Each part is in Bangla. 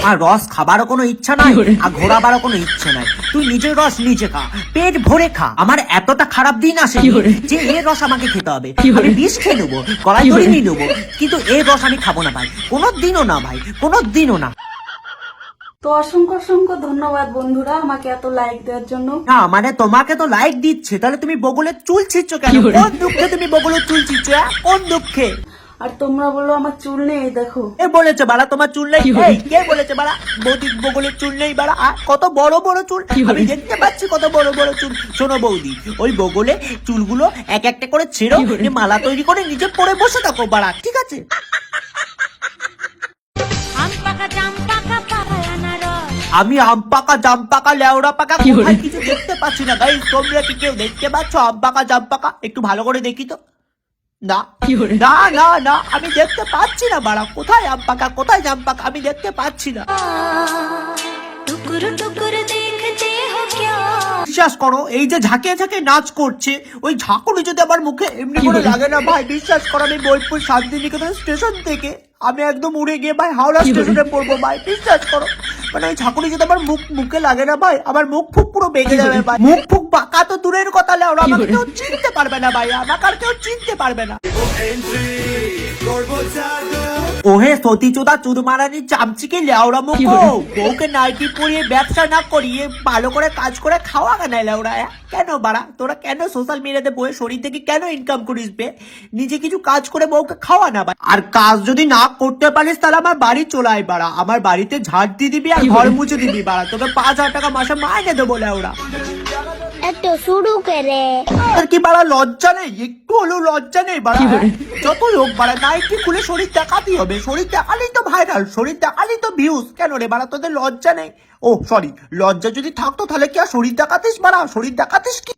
আর রস খাবারও কোনো ইচ্ছা নাই আর ঘোরাবারও কোনো ইচ্ছে নাই। তুই নিজের রস নিজে খা, পেট ভরে খা। আমার এতটা খারাপ দিন আসে যে এর রস আমাকে খেতে হবে। আমি বিষ খেয়ে নেবো, কড়াই ধরে নিয়ে নেবো, কিন্তু এর রস আমি খাবো না ভাই, কোনোদিনও না ভাই, কোনোদিনও না। তো অসংখ্য অসংখ্য ধন্যবাদ বন্ধুরা আমাকে এত লাইক দেওয়ার জন্য। না মানে তোমাকে তো লাইক দিচ্ছে, তাহলে তুমি বগলের চুল ছিঁড়ছো কেন? কোন দুঃখে তুমি বগলের চুল ছিঁড়ছো? কোন দুঃখে? আর তোমরা বলো আমার চুল নেই, দেখো। এ বলেছে বাড়া তোমার চুল নেই? কে বলেছে বাড়া বৌদি বগলের চুল নেই? বাড়া কত বড় বড় চুল, আমি দেখতে পাচ্ছি কত বড় বড় চুল। শোনো বৌদি, ওই বগলে চুলগুলো এক একটা করে ছেড়ো, মালা তৈরি করে নিজে পরে বসে থাকো বাড়া, ঠিক আছে? আমি আম পাকা জাম পাকা লেওড়া পাকা কোথায় কিছু দেখতে পাচ্ছি না গাইস। তোমরা কি কেউ দেখতে পাচ্ছ আম পাকা জাম পাকা? একটু ভালো করে দেখি তো। না না না না, আমি দেখতে পাচ্ছি না বাড়া। কোথায় আম পাকা, কোথায় জাম পাকা, আমি দেখতে পাচ্ছি না। বিশ্বাস করো, এই যে ঝাঁকে ঝাঁকে নাচ করছে, ওই ঝাঁকুনি যদি আমার মুখে এমনি করে লাগে না ভাই, বিশ্বাস করো আমি বোলপুর শান্তিনিকেতন স্টেশন থেকে আমি একদম উড়ে গিয়ে ভাই হাওড়া স্টেশনে পড়বো ভাই, বিশ্বাস করো। মানে ওই ঝাঁকুনি যদি আমার মুখে লাগে না ভাই, আমার মুখ ফুক পুরো বেঁকে যাবে ভাই। মুখ ফুক বাঁকা তো দূরের কথা, ওরা আমাকে কেউ চিনতে পারবে না ভাই, আমাকে আর কেউ চিনতে পারবে না। ওহে সতী চোদা চুরমারানি চামচিকে লেওড়া মুখ, বউকে নাইটি পরিয়ে ব্যবসা না করিয়ে ভালো করে কাজ করে খাওয়া কেন লেওড়া? কেন বাড়া তোরা কেন সোশ্যাল মিডিয়াতে বউয়ের শরীর থেকে কেন ইনকাম করিস বে? নিজে কিছু কাজ করে বউকে খাওয়া না ভাই। আর কাজ যদি না করতে পারিস তাহলে আমার বাড়ি চলে আয় বাড়া, আমার বাড়িতে ঝাড় দিয়ে দিবি আর ঘর মুছে দিবি বাড়া, তোকে 5,000 টাকা মাসে মাইনে দেবো লেওড়া। একটু শুরু করে আর কি বাড়া লজ্জা নেই? একটু হলেও লজ্জা নেই বাড়া? যতই হোক বাড়া নাইটি খুলে শরীর দেখাতেই হবে, শরীর দেখালেই তো ভাইরাল, শরীর দেখালেই তো ভিউজ। কেন রে বাড়া তোদের লজ্জা নেই? ও সরি, লজ্জা যদি থাকতো তাহলে কি আর শরীর দেখাতিস বাড়া? শরীর দেখাতিস কি?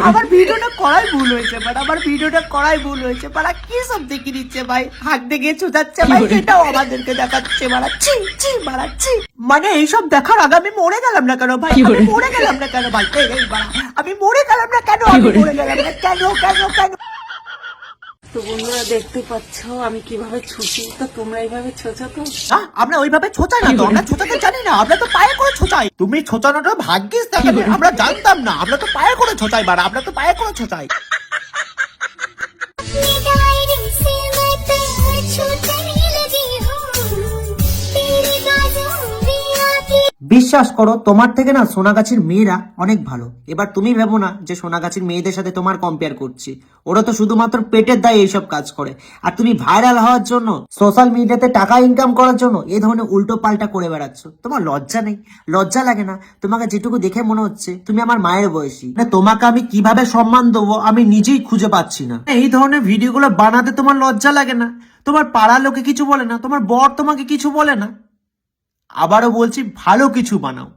আমার ভিডিওটা করাই ভুল হয়েছে বাড়া, আমার ভিডিওটা করাই ভুল হয়েছে বাড়া। কি সব দেখে দিচ্ছে ভাই, হাত দেখে চুদাচ্ছে ভাই, সেটাও আমাদেরকে দেখাচ্ছে বাড়া। ছি ছি বাড়া ছি। মানে এইসব দেখার আগে আমি মরে গেলাম না কেন ভাই? আমি মরে গেলাম না কেন ভাই? এই বাড়া আমি মরে গেলাম না কেন? আমি মরে গেলাম না কেন? কেন কেন? তো বন্ধুরা দেখতে পাচ্ছ আমি কিভাবে ছুটি, তো তোমরা এইভাবে ছোঁচো তো? আমরা ওইভাবে ছোচাই না তো, আমরা ছোচাতে জানি না, আমরা তো পায়ে করে ছোচাই। তুমি ছোচানোটা ভাগ্যিস দেখাবে, আমরা জানতাম না, আমরা তো পায়ে করে ছোচাই বাড়া, আমরা তো পায়ে করে ছোচাই। বিশ্বাস করো তোমার থেকে না সোনাগাছির মেয়েরা অনেক ভালো। এবার তুমি ভেবো না যে সোনাগাছির মেয়েদের সাথে তোমার কম্পেয়ার করছি, ওরা তো শুধুমাত্র পেটের দায়ে এইসব কাজ করে। আর তুমি ভাইরাল হওয়ার জন্য, সোশ্যাল মিডিয়াতে টাকা ইনকাম করার জন্য এই ধরনের উল্টো পাল্টা করে বেড়াচ্ছ। তোমার লজ্জা নেই? লজ্জা লাগে না? তোমাকে যেটুকু দেখে মনে হচ্ছে তুমি আমার মায়ের বয়সী। তোমাকে আমি কিভাবে সম্মান দেবো আমি নিজেই খুঁজে পাচ্ছি না। এই ধরনের ভিডিওগুলো বানাতে তোমার লজ্জা লাগে না? তোমার পাড়ার লোকে কিছু বলে না? তোমার বর তোমাকে কিছু বলে না? আবারও বলছি, ভালো কিছু বানাও।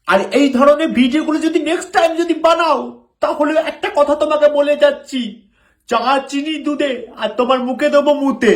আর এই ধরনের ভিডিওগুলো যদি নেক্সট টাইম যদি বানাও, তাহলে একটা কথা তোমাকে বলে যাচ্ছি, চা চিনি দুধে আর তোমার মুখে দেবো মুতে।